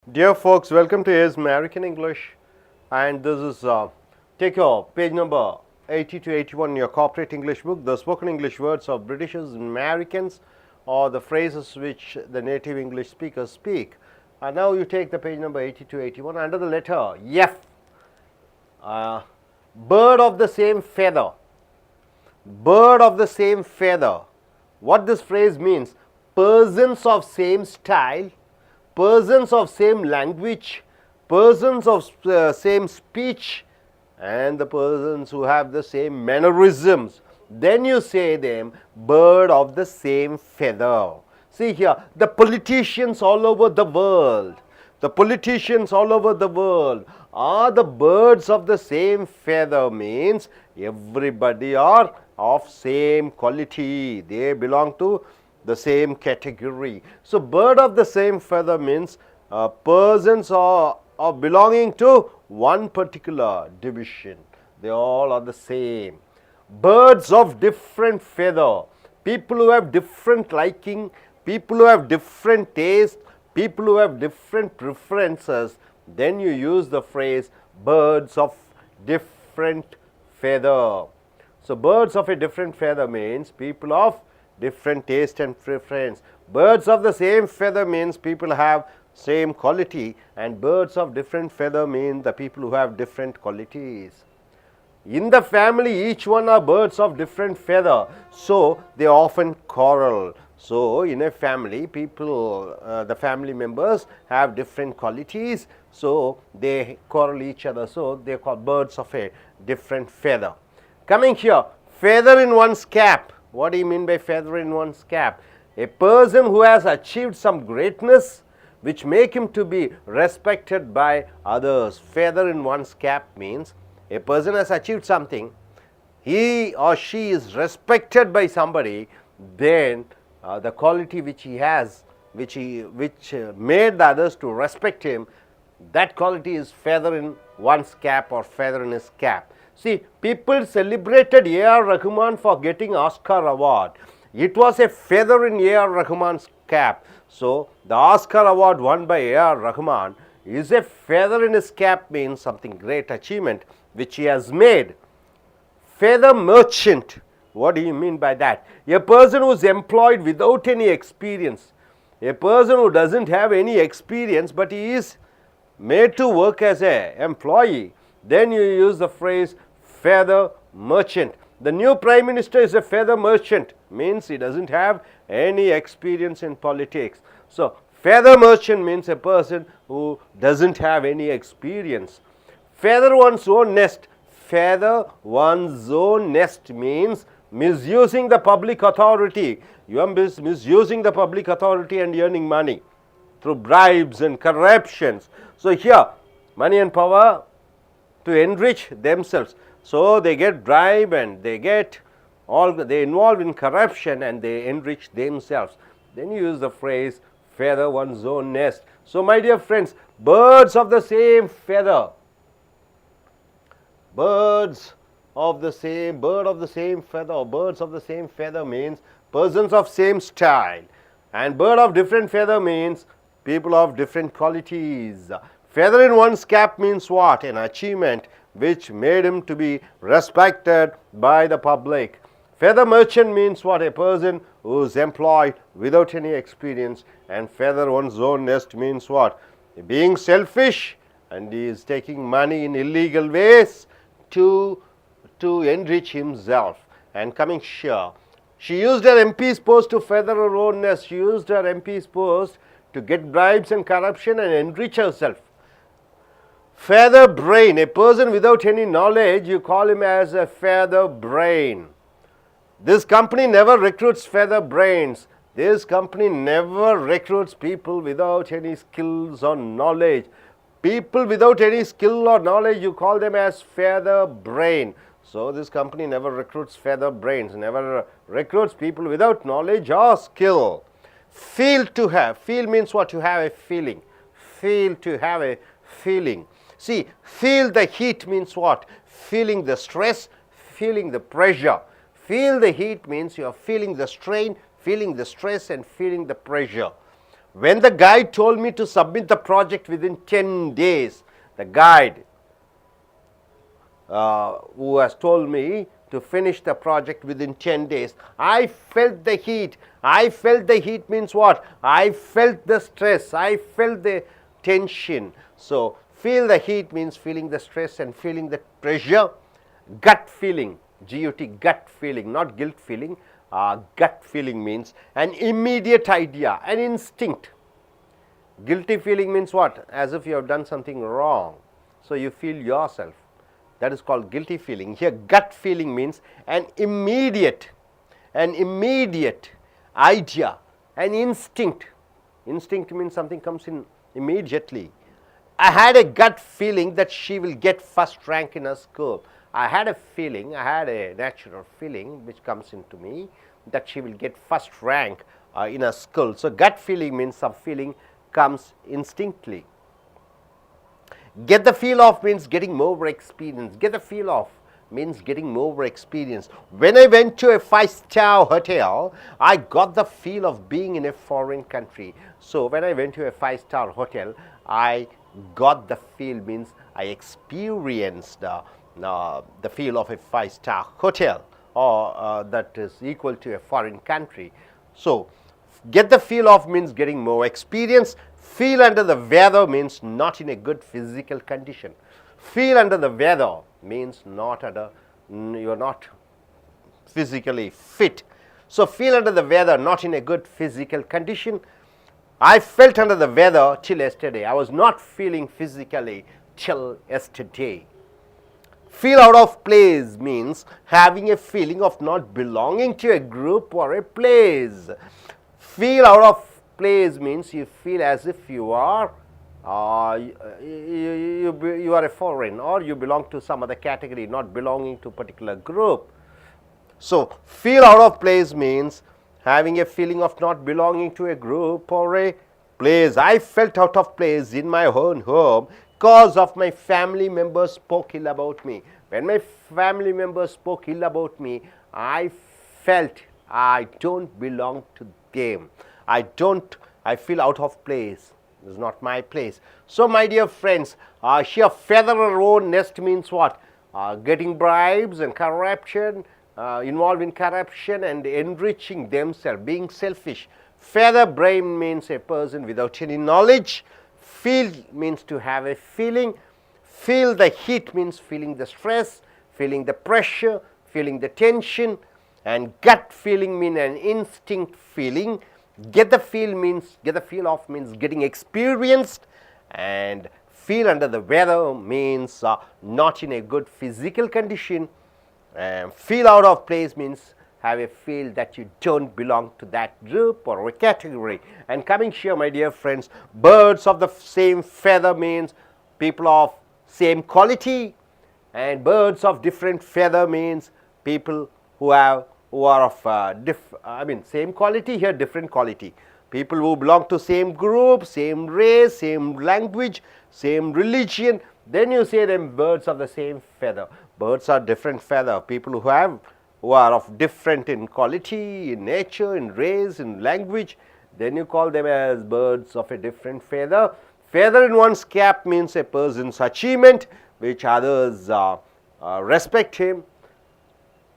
Dear folks, welcome to Is American English, and this is take your page number 80 to 81 in your corporate English book, the spoken English words of Britishers and Americans, or the phrases which the native English speakers speak. And now you take the page number 80 to 81 under the letter F. Bird of the same feather. Bird of the same feather. What this phrase means: persons of same style, persons of same language, persons of same speech, and the persons who have the same mannerisms. Then you say them bird of the same feather. See here, the politicians all over the world, the politicians all over the world are the birds of the same feather, means everybody are of same quality, they belong to the same category. So bird of the same feather means persons are belonging to one particular division, they all are the same. Birds of different feather, people who have different liking, people who have different taste, people who have different preferences. Then you use the phrase birds of different feather. So birds of a different feather means people of different taste and preference. Birds of the same feather means people have same quality, and birds of different feather mean the people who have different qualities. In the family, each one are birds of different feather, so they often quarrel. So in a family, people, the family members have different qualities, so they quarrel each other, so they are called birds of a different feather. Coming here, feather in one's cap. What do you mean by feather in one's cap? A person who has achieved some greatness which make him to be respected by others. Feather in one's cap means a person has achieved something, he or she is respected by somebody, then the quality which he has, which made the others to respect him, that quality is feather in one's cap or feather in his cap. See, people celebrated A.R. Rahman for getting Oscar award. It was a feather in A.R. Rahman's cap. So the Oscar award won by A.R. Rahman is a feather in his cap, means something great achievement which he has made. Feather merchant. What do you mean by that? A person who is employed without any experience. A person who doesn't have any experience but he is made to work as an employee. Then you use the phrase feather merchant. The new prime minister is a feather merchant, means he doesn't have any experience in politics. So feather merchant means a person who doesn't have any experience. Feather one's own nest. Feather one's own nest means misusing the public authority. You are misusing the public authority and earning money through bribes and corruptions. So here, money and power to enrich themselves. So they get bribe and they involve in corruption and they enrich themselves. Then you use the phrase feather one's own nest. So my dear friends, birds of the same feather. Birds of the same feather, or birds of the same feather means persons of same style, and bird of different feather means people of different qualities. Feather in one's cap means what? An achievement which made him to be respected by the public. Feather merchant means what? A person who is employed without any experience. And feather one's own nest means what? Being selfish, and he is taking money in illegal ways to enrich himself. And coming here, she used her MP's post to feather her own nest. She used her MP's post to get bribes and corruption and enrich herself. Feather brain, a person without any knowledge, you call him as a feather brain. This company never recruits feather brains. This company never recruits people without any skills or knowledge. People without any skill or knowledge, you call them as feather brain. So this company never recruits feather brains, never recruits people without knowledge or skill. Feel to have. Feel means what? To have a feeling. Feel to have a feeling. See, feel the heat means what? Feeling the stress, feeling the pressure. Feel the heat means you are feeling the strain, feeling the stress and feeling the pressure. When the guide told me to submit the project within 10 days, the guide who has told me to finish the project within 10 days, I felt the heat. I felt the heat means what? I felt the stress. I felt the tension. So, feel the heat means feeling the stress and feeling the pressure. Gut feeling, G-U-T, gut feeling, not guilt feeling. Gut feeling means an immediate idea, an instinct. Guilty feeling means what? As if you have done something wrong. So, you feel yourself. That is called guilty feeling. Here, gut feeling means an immediate idea, an instinct. Instinct means something comes in immediately. I had a gut feeling that she will get first rank in her school. I had a feeling, I had a natural feeling which comes into me that she will get first rank in her school. So, gut feeling means some feeling comes instinctively. Get the feel of means getting more experience. Get the feel of means getting more experience. When I went to a 5-star hotel, I got the feel of being in a foreign country. So, when I went to a 5-star hotel, I got the feel means I experienced the feel of a 5-star hotel, or that is equal to a foreign country. So, get the feel of means getting more experience. Feel under the weather means not in a good physical condition. Feel under the weather means not under, you are not physically fit. So, feel under the weather, not in a good physical condition. I felt under the weather till yesterday. I was not feeling physically till yesterday. Feel out of place means having a feeling of not belonging to a group or a place. Feel out of place means you feel as if you are you are a foreign, or you belong to some other category, not belonging to a particular group. So, feel out of place means having a feeling of not belonging to a group or a place. I felt out of place in my own home because of my family members spoke ill about me. When my family members spoke ill about me, I felt I don't belong to them. I feel out of place. This is not my place. So, my dear friends, here feather her own nest means what? Getting bribes and corruption, involved in corruption and enriching themselves, being selfish. Feather brain means a person without any knowledge. Feel means to have a feeling. Feel the heat means feeling the stress, feeling the pressure, feeling the tension. And gut feeling means an instinct feeling. Get the feel of means getting experienced. And feel under the weather means not in a good physical condition. Feel out of place means have a feel that you don't belong to that group or a category. And coming here, my dear friends, birds of the same feather means people of same quality, and birds of different feather means people who are of same quality, here different quality. People who belong to same group, same race, same language, same religion, then you say them birds of the same feather. Birds are different feather. People who are of different in quality, in nature, in race, in language, then you call them as birds of a different feather. Feather in one's cap means a person's achievement which others respect him.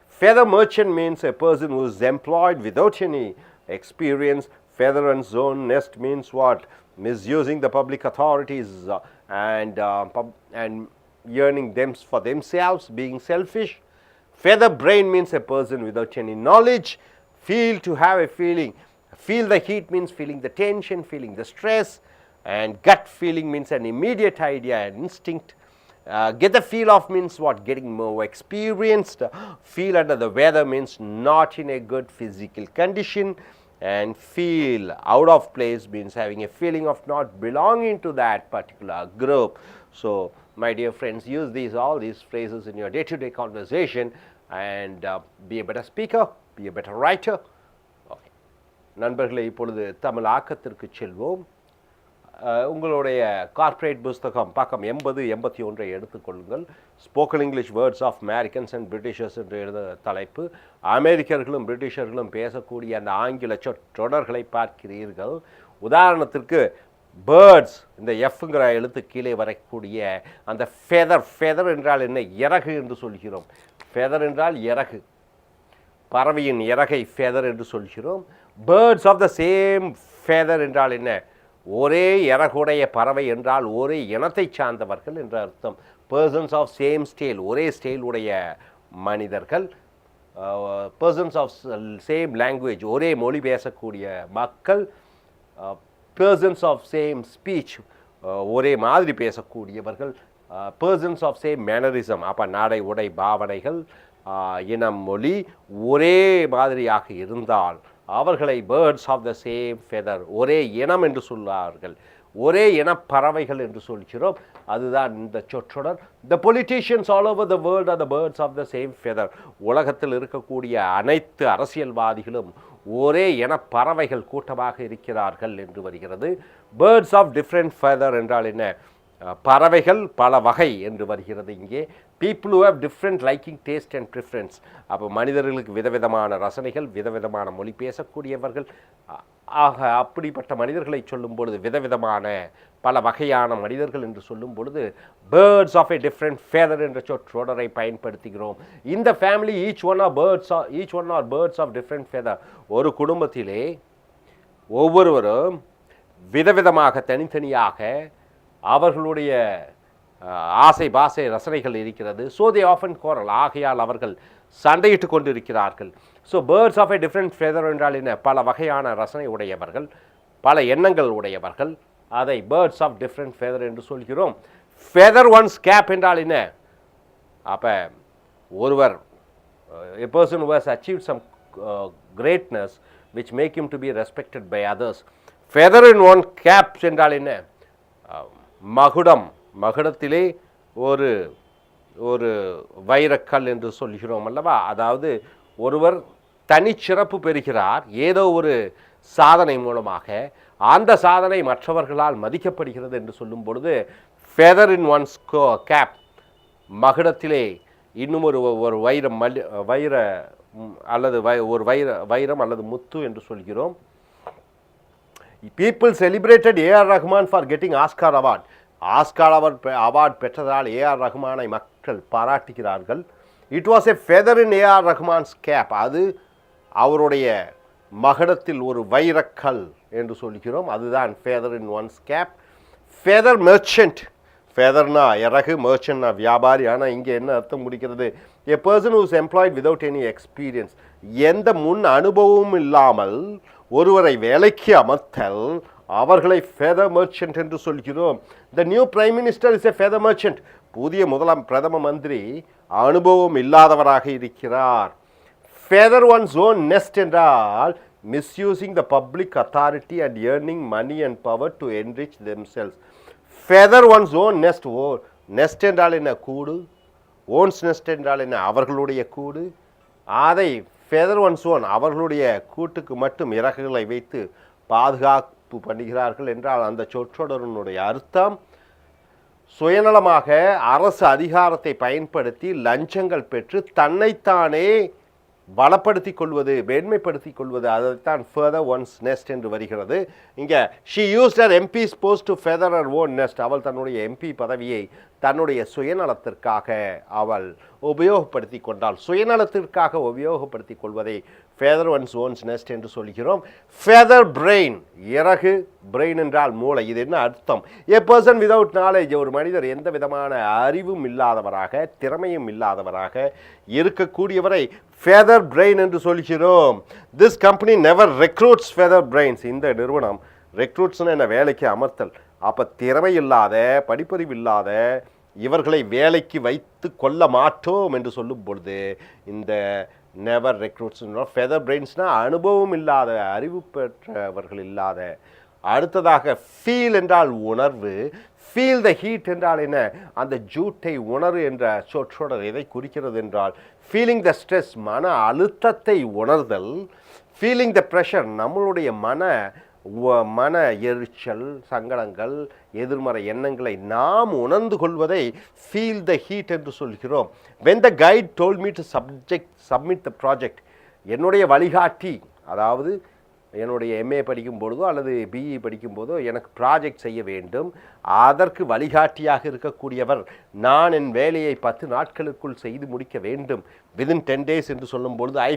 Feather merchant means a person who is employed without any experience. Feather and zone nest means what? Misusing the public authorities and yearning them for themselves, being selfish. Feather brain means a person without any knowledge. Feel to have a feeling. Feel the heat means feeling the tension, feeling the stress. And gut feeling means an immediate idea, an instinct. Get the feel of means what? Getting more experienced. Feel under the weather means not in a good physical condition. And feel out of place means having a feeling of not belonging to that particular group. So, my dear friends, use all these phrases in your day-to-day conversation and be a better speaker, be a better writer. Okay. நண்பர்களே, இப்பொழுது தமிழ் ஆக்கத்திற்கு செல்வோம். உங்களுடைய corporate புஸ்தகம் பக்கம் 80-81 எடுத்துக்கொள்ளுங்கள். Spoken English words of Americans and Britishers என்று எழுத தலைப்பு. அமெரிக்கர்களும் பிரிட்டிஷர்களும் பேசக்கூடிய அந்த ஆங்கில சொற்றொடர்களை பார்க்கிறீர்கள். உதாரணத்திற்கு பேர்ட்ஸ், இந்த எஃப்ங்கிற எழுத்து கீழே வரக்கூடிய அந்த ஃபெதர். ஃபெதர் என்றால் என்ன? இறகு என்று சொல்கிறோம். ஃபெதர் என்றால் இறகு, பறவையின் இறகை ஃபெதர் என்று சொல்கிறோம். Birds of the same feather என்றால் என்ன? ஒரே இறகுடைய பறவை என்றால் ஒரே இனத்தை சார்ந்தவர்கள் என்ற அர்த்தம். பர்சன்ஸ் ஆஃப் சேம் ஸ்டைல், ஒரே ஸ்டைல் உடைய மனிதர்கள். பர்சன்ஸ் ஆஃப் சேம் லாங்குவேஜ், ஒரே மொழி பேசக்கூடிய மக்கள். பர்சன்ஸ் ஆஃப் சேம் ஸ்பீச், ஒரே மாதிரி பேசக்கூடியவர்கள். பர்சன்ஸ் ஆஃப் சேம் மேனரிசம், அப்போ நடை உடை பாவனைகள் இனம் மொழி ஒரே மாதிரியாக இருந்தால் அவர்களை birds of the same feather, ஒரே இனம் என்று சொல்வார்கள். ஒரே இன பறவைகள் என்று சொல்கிறோம். அதுதான் இந்த சொற்றொடர். The politicians all over the world are the birds of the same feather. உலகத்தில் இருக்கக்கூடிய அனைத்து அரசியல்வாதிகளும் ஒரே இன பறவைகள் கூட்டமாக இருக்கிறார்கள் என்று வருகிறது. பேர்ட்ஸ் ஆஃப் டிஃப்ரெண்ட் ஃபெதர் என்றால் என்ன? பறவைகள் பல வகை என்று வருகிறது இங்கே. People who have different liking, taste and preference. அப்போ மனிதர்களுக்கு விதவிதமான ரசனைகள், விதவிதமான மொழி பேசக்கூடியவர்கள். ஆக அப்படிப்பட்ட மனிதர்களை சொல்லும் பொழுது, விதவிதமான பல வகையான மனிதர்கள் என்று சொல்லும் பொழுது birds of a different feather என்ற சொற்றொடரை பயன்படுத்துகிறோம். இந்த family each one are birds of different feather. ஒரு குடும்பத்திலே ஒவ்வொருவரும் விதவிதமாக தனித்தனியாக அவர்களுடைய ஆசை பாசை ரசனைகள் இருக்கிறது. ஸோ தே ஆஃபன் கோரல், ஆகையால் அவர்கள் சண்டையிட்டு கொண்டிருக்கிறார்கள். So birds of a different feather என்றால் என்ன? பல வகையான ரசனை உடையவர்கள், பல எண்ணங்கள் உடையவர்கள். அதை பேர்ட்ஸ் ஆஃப் டிஃப்ரெண்ட் ஃபெதர் என்று சொல்கிறோம். ஃபெதர் ஒன்ஸ் கேப் என்றால் என்ன? அப்போ ஒருவர், a person who has achieved some greatness which make him to be respected by others. feather in one cap என்றால் என்ன? மகுடம், மகுடத்திலே ஒரு ஒரு வைரக்கல் என்று சொல்கிறோம் அல்லவா? அதாவது ஒருவர் தனிச்சிறப்பு பெறுகிறார் ஏதோ ஒரு சாதனை மூலமாக, அந்த சாதனை மற்றவர்களால் மதிக்கப்படுகிறது என்று சொல்லும் பொழுது feather in one's cap, மகுடத்திலே இன்னும் ஒரு வைர அல்லது ஒரு வைரம் அல்லது முத்து என்று சொல்கிறோம். People celebrated A.R. Rahman for getting Oscar award. Oscar award பெற்றதால் ஏஆர் ரஹ்மானை மக்கள் பாராட்டுகிறார்கள். It was a feather in A R Rahman's cap. அது அவருடைய மகுடத்தில் ஒரு வைரக்கல் என்று சொல்கிறோம். அதுதான் feather in one's cap. Feather merchant, ஃபெதர்னா இறகு, மெர்ச்சன்ட்னா வியாபாரி. ஆனால் இங்கே என்ன அர்த்தம் முடிக்கிறது? A person who's employed without any experience. எந்த முன் அனுபவமும் இல்லாமல் ஒருவரை வேலைக்கு அமர்த்தல், அவர்களை ஃபெதர் மெர்ச்சன்ட் என்று சொல்கிறோம். The new prime minister is a feather merchant. புதிய பிரதம மந்திரி அனுபவம் இல்லாதவராக இருக்கிறார். ஃபெதர் ஒன்ஸ் ஓன் நெஸ்ட் என்றால் misusing the public authority and earning money and power to enrich themselves. Feather one's own nest. Nest என்றால் என்ன? கூடு. ஓன்ஸ் நெஸ்ட் என்றால் என்ன? அவர்களுடைய கூடு. அதை ஃபெதர் ஒன்ஸ் ஓன், அவர்களுடைய கூட்டுக்கு மட்டும் இறகுகளை வைத்து பாதுகாப்பு பண்ணுகிறார்கள் என்றால் அந்த சொற்றொடரினுடைய அர்த்தம் சுயநலமாக அரசு அதிகாரத்தை பயன்படுத்தி லஞ்சங்கள் பெற்று தன்னைத்தானே பலப்படுத்திக் கொள்வது, மேன்மைப்படுத்திக் கொள்வது. அதைத்தான் ஃபெதர் ஒன்ஸ் நெஸ்ட் என்று வருகிறது. இங்கே she used her MP's post to feather her own nest. அவள் தன்னுடைய எம்பி பதவியை தன்னுடைய சுயநலத்திற்காக அவள் உபயோகப்படுத்தி கொண்டாள். சுயநலத்திற்காக உபயோகப்படுத்திக் கொள்வதை ஃபெதர் ஒன்ஸ் ஓன்ஸ் நெஸ்ட் என்று சொல்கிறோம். ஃபெதர் பிரெயின், இறகு. பிரெயின் என்றால் மூளை. இது என்ன அர்த்தம்? எ பர்சன் விதவுட் நாலேஜ், ஒரு மனிதர் எந்த விதமான அறிவும் இல்லாதவராக, திறமையும் இல்லாதவராக இருக்கக்கூடியவரை ஃபெதர் பிரெயின் என்று சொல்கிறோம். This company never recruits feather brains. இந்த நிறுவனம் ரெக்ரூட்ஸ்னு என்ன? வேலைக்கு அமர்த்தல். அப்போ திறமை இல்லாத, படிப்பறிவு இல்லாத இவர்களை வேலைக்கு வைத்து கொள்ள மாட்டோம் என்று சொல்லும் பொழுது இந்த நெவர் ரெக்ரூட்ஸ். ஃபெதர் பிரெயின்ஸ்னால் அனுபவம் இல்லாத, அறிவு பெற்றவர்கள் இல்லாத. அடுத்ததாக ஃபீல் என்றால் உணர்வு. ஃபீல் த ஹீட் என்றால் என்ன? அந்த ஜூட்டை உணர்வு என்ற சொற்றொடர் எதை குறிக்கிறது என்றால் ஃபீலிங் த ஸ்ட்ரெஸ், மன அழுத்தத்தை உணர்தல். ஃபீலிங் த ப்ரெஷர், நம்மளுடைய மன எரிச்சல், சங்கடங்கள், எதிர்மறை எண்ணங்களை நாம் உணர்ந்து கொள்வதை ஃபீல் த ஹீட் என்று சொல்கிறோம். when the guide told me to submit the project, என்னுடைய வழிகாட்டி, அதாவது என்னுடைய எம்ஏ படிக்கும் பொழுதோ அல்லது பிஇ படிக்கும் போதோ எனக்கு ப்ராஜெக்ட் செய்ய வேண்டும், அதற்கு வழிகாட்டியாக இருக்கக்கூடியவர் நான் என் வேலையை 10 நாட்களுக்குள் செய்து முடிக்க வேண்டும், வித்தின் 10 days என்று சொல்லும்பொழுது ஐ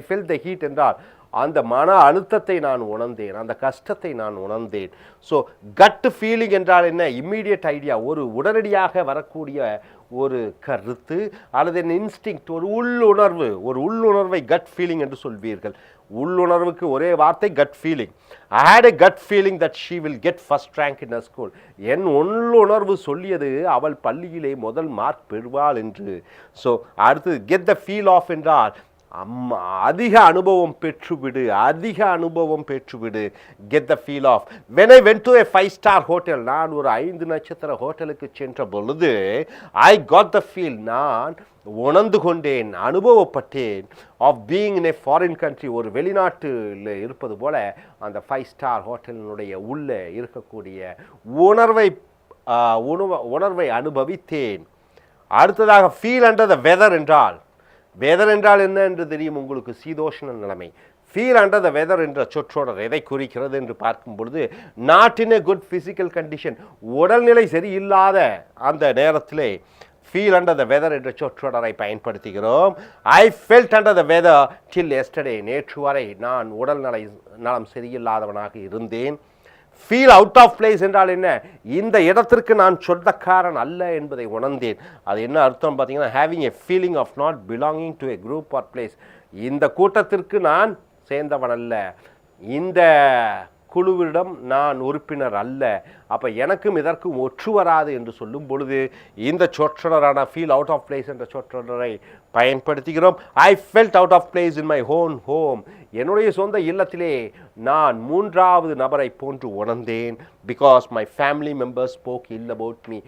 ஃபீல் த ஹீட் என்றால் அந்த மன அழுத்தத்தை நான் உணர்ந்தேன், அந்த கஷ்டத்தை நான் உணர்ந்தேன். ஸோ கட் ஃபீலிங் என்றால் என்ன? இம்மீடியட் ஐடியா, ஒரு உடனடியாக வரக்கூடிய ஒரு கருத்து அல்லது இன்ஸ்டிங்க்ட், ஒரு உள்ளுணர்வை கட் ஃபீலிங் என்று சொல்வீர்கள். உள்ளுணர்வுக்கு ஒரே வார்த்தை gut feeling. I had a gut feeling that she will get first rank in a school. என் உள்ளுணர்வு சொல்லியது அவள் பள்ளியிலே முதல் மார்க் பெறுவாள் என்று. ஸோ அடுத்து கெட் த ஃபீல் ஆஃப் என்றால் அதிக அனுபவம் பெற்றுவிடு. Get the feel of. When I went to a 5-star hotel, நான் ஒரு 5 நட்சத்திர ஹோட்டலுக்கு சென்ற பொழுது ஐ காட் த ஃபீல், நான் உணர்ந்து கொண்டேன், அனுபவப்பட்டேன் of being in a foreign country, ஒரு வெளிநாட்டில் இருப்பது போல அந்த 5-star ஹோட்டலினுடைய உள்ளே இருக்கக்கூடிய உணர்வை அனுபவித்தேன். அடுத்ததாக ஃபீல் அண்டர் த வெதர் என்றால், வெதர் என்றால் என்ன என்று தெரியும் உங்களுக்கு? சீதோஷ்ண நிலைமை. ஃபீல் அண்டர் த வெதர் என்ற சொற்றொடர் எதை குறிக்கிறது என்று பார்க்கும் பொழுது, not in a good physical condition, உடல்நிலை சரியில்லாத அந்த நேரத்திலே ஃபீல் அண்டர் த வெதர் என்ற சொற்றொடரை பயன்படுத்துகிறோம். I felt under the weather till yesterday, நேற்று வரை நான் நலம் சரியில்லாதவனாக இருந்தேன். ஃபீல் அவுட் ஆஃப் பிளேஸ் என்றால் என்ன? இந்த இடத்திற்கு நான் சொந்தக்காரன் அல்ல என்பதை உணர்ந்தேன். அது என்ன அர்த்தம் பார்த்தீங்கன்னா, having a feeling of not belonging to a group or place. இந்த கூட்டத்திற்கு நான் சேர்ந்தவன் அல்ல, இந்த குழுவிடம் நான் உறுப்பினர் அல்ல, அப்போ எனக்கும் இதற்கும் ஒற்று வராது என்று சொல்லும் பொழுது இந்த சொற்றொடரான ஃபீல் அவுட் ஆஃப் பிளேஸ் என்ற சொற்றொடரை பயன்படுத்துகிறோம். I felt out of place in my own home, என்னுடைய சொந்த இல்லத்திலே நான் 3வது நபரை போன்று உணர்ந்தேன். Because my family members spoke ill about me,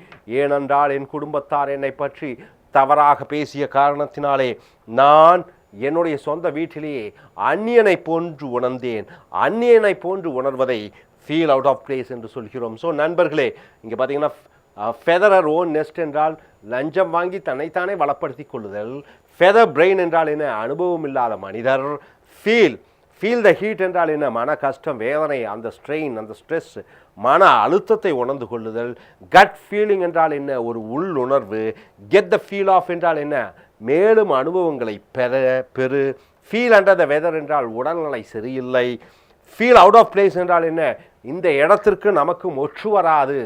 ஏனென்றால் என் குடும்பத்தார் என்னை பற்றி தவறாக பேசிய காரணத்தினாலே நான் என்னுடைய சொந்த வீட்டிலேயே அந்நியனை போன்று உணர்ந்தேன். அந்நியனை போன்று உணர்வதை ஃபீல் அவுட் ஆஃப் பிளேஸ் என்று சொல்கிறோம். ஸோ நண்பர்களே, இங்கே பார்த்தீங்கன்னா ஃபெதரர் ஓன் நெஸ்ட் என்றால் லஞ்சம் வாங்கி தன்னைத்தானே வளப்படுத்தி கொள்ளுதல். ஃபெதர் பிரெயின் என்றால் என்ன? அனுபவம் இல்லாத மனிதர். ஃபீல் த ஹீட் என்றால் என்ன? மன கஷ்டம், வேதனை, அந்த ஸ்ட்ரெயின், அந்த ஸ்ட்ரெஸ், மன அழுத்தத்தை உணர்ந்து கொள்ளுதல். கட் ஃபீலிங் என்றால் என்ன? ஒரு உள்ளுணர்வு. கெட் த ஃபீல் ஆஃப் என்றால் என்ன? மேலும் அனுபவங்களை பெறு. ஃபீல் அண்டர் த வெதர் என்றால் உடல்நிலை சரியில்லை. ஃபீல் அவுட் ஆஃப் பிளேஸ் என்றால் என்ன? இந்த இடத்திற்கு நமக்கு ஒற்று வராது,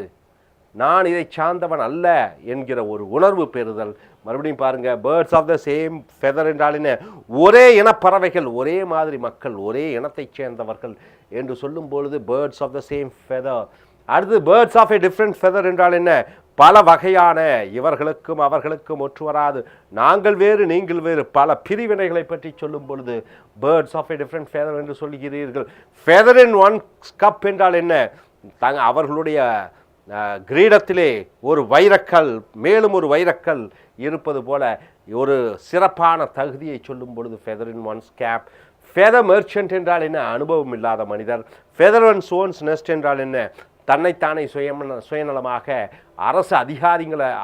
நான் இதை சார்ந்தவன் அல்ல என்கிற ஒரு உணர்வு பெறுதல். மறுபடியும் பாருங்க, birds of the same feather என்றால் என்ன? ஒரே இனப்பறவைகள், ஒரே மாதிரி மக்கள், ஒரே இனத்தைச் சேர்ந்தவர்கள் என்று சொல்லும் பொழுது birds of the same feather. அடுத்து birds of a different feather என்றால் என்ன? பல வகையான, இவர்களுக்கும் அவர்களுக்கும் ஒற்று வராது, நாங்கள் வேறு நீங்கள் வேறு, பல பிரிவினைகளை பற்றி சொல்லும் பொழுது birds of a different feather என்று சொல்கிறீர்கள். ஃபெதர் இன் ஒன் கப் என்றால் என்ன? அவர்களுடைய கிரீடத்திலே ஒரு வைரக்கல், மேலும் ஒரு வைரக்கல் இருப்பது போல ஒரு சிறப்பான தகுதியை சொல்லும் பொழுது feather in one's cap. Feather merchant என்றால் என்ன? அனுபவம் இல்லாத மனிதர். ஃபெதர் அண்ட் சோன்ஸ் நெஸ்ட் என்றால் என்ன? தன்னைத்தானே சுயநலமாக அரசு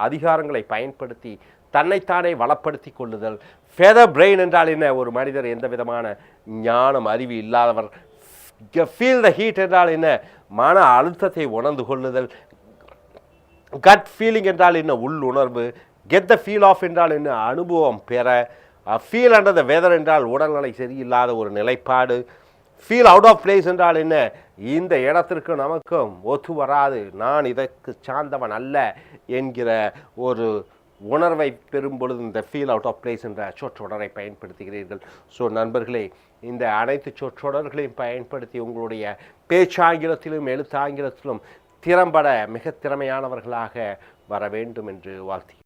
அதிகாரங்களை பயன்படுத்தி தன்னைத்தானே வளப்படுத்தி கொள்ளுதல். ஃபெதர் பிரெயின் என்றால் என்ன? ஒரு மனிதர் எந்த விதமான ஞானம், அறிவு இல்லாதவர். ஃபீல் த ஹீட் என்றால் என்ன? மன அழுத்தத்தை உணர்ந்து கொள்ளுதல். கட் ஃபீலிங் என்றால் என்ன? உள்ளுணர்வு. கெட் த ஃபீல் ஆஃப் என்றால் என்ன? அனுபவம் பெற. ஃபீல் அண்டர் த வெதர் என்றால் உடல்நிலை சரியில்லாத ஒரு நிலைப்பாடு. ஃபீல் அவுட் ஆஃப் பிளேஸ் என்றால் என்ன? இந்த இடத்திற்கு நமக்கும் ஒத்து வராது, நான் இதற்கு சார்ந்தவன் அல்ல என்கிற ஒரு உணர்வை பெறும் பொழுது இந்த ஃபீல் அவுட் ஆஃப் பிளேஸ் என்ற சொற்றொடரை பயன்படுத்துகிறீர்கள். ஸோ நண்பர்களே, இந்த அனைத்து சொற்றொடர்களையும் பயன்படுத்தி உங்களுடைய பேச்சாங்கிலத்திலும் எழுத்தாங்கிலத்திலும் திறம்பட மிக திறமையானவர்களாக வர வேண்டும் என்று வாழ்த்தி